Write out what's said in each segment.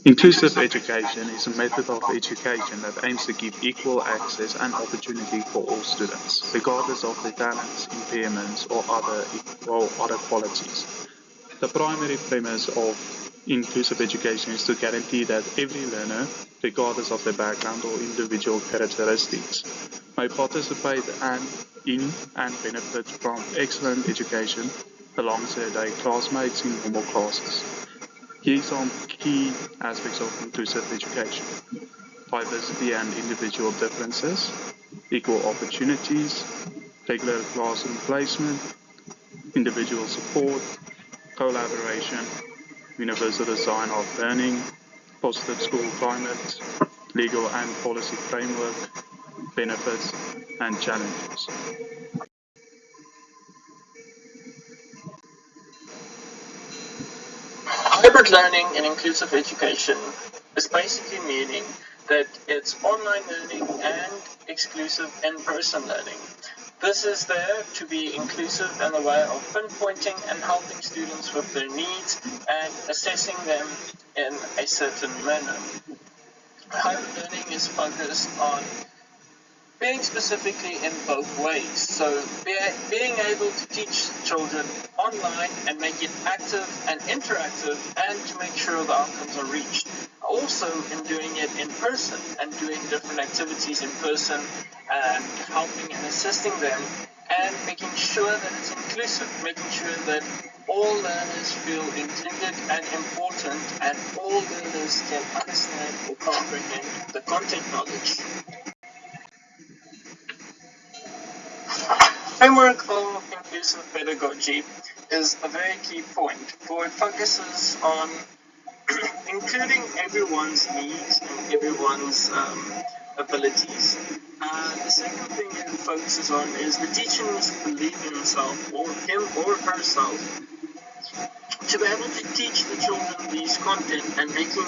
Inclusive education is a method of education that aims to give equal access and opportunity for all students, regardless of their talents, impairments, or other qualities. The primary premise of inclusive education is to guarantee that every learner, regardless of their background or individual characteristics, may participate in and benefit from excellent education alongside their classmates in normal classes. Here are some key aspects of inclusive education: diversity and individual differences, equal opportunities, regular classroom placement, individual support, collaboration, universal design of learning, positive school climate, legal and policy framework, benefits and challenges. Hybrid learning and inclusive education is basically meaning that it's online learning and exclusive in-person learning. This is there to be inclusive in the way of pinpointing and helping students with their needs and assessing them in a certain manner. Hybrid learning is focused on being specifically in both ways. So being able to teach children online and make it active and interactive, and to make sure the outcomes are reached. Also in doing it in person and doing different activities in person and helping and assisting them and making sure that it's inclusive, making sure that all learners feel included and important and all learners can understand or comprehend the content knowledge. Framework of inclusive pedagogy is a very key point, for it focuses on including everyone's needs and everyone's abilities. The second thing it focuses on is the teacher needs to believe in himself or him or herself to be able to teach the children these content and making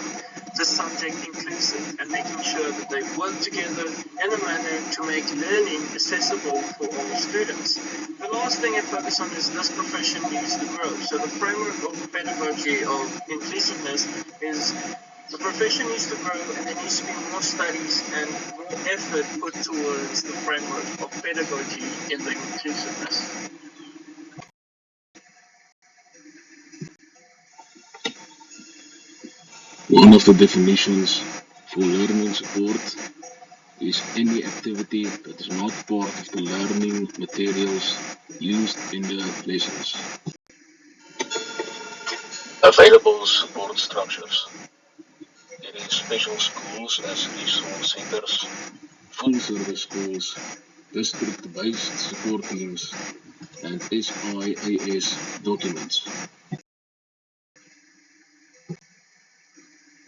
the subject inclusive and making sure that they work together in a manner to make learning accessible for all students. The last thing I focus on is this profession needs to grow. So the framework of pedagogy of inclusiveness is the profession needs to grow and there needs to be more studies and more effort put towards the framework of pedagogy in the inclusiveness. One of the definitions for learning support is any activity that is not part of the learning materials used in the lessons. Available support structures. There is special schools as resource centers, Full service schools, district-based support teams, and SIAS documents.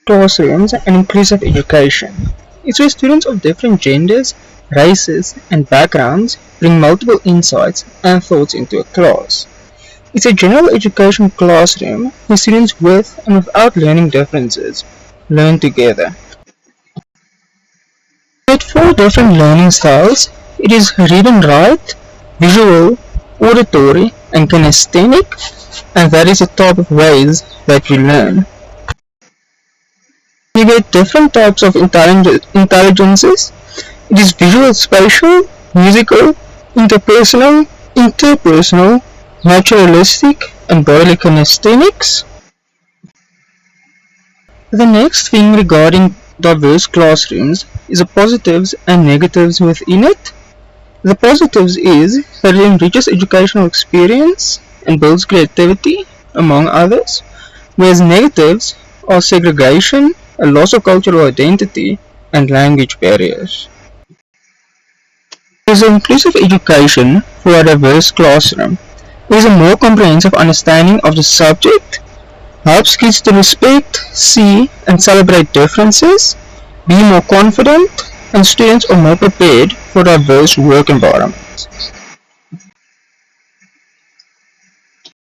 Classrooms and inclusive education. It's where students of different genders, races, and backgrounds bring multiple insights and thoughts into a class. It's a general education classroom where students with and without learning differences learn together. With 4 different learning styles, it is read and write, visual, auditory, and kinesthetic, and that is the type of ways that you learn. You get different types of intelligences. It is visual spatial, musical, interpersonal, naturalistic, and bodily kinesthetics. The next thing regarding diverse classrooms is the positives and negatives within it. The positives is that it enriches educational experience and builds creativity, among others, whereas negatives are segregation, a loss of cultural identity, and language barriers. There is an inclusive education for a diverse classroom. There is a more comprehensive understanding of the subject, helps kids to respect, see, and celebrate differences, be more confident, and students are more prepared for diverse work environments.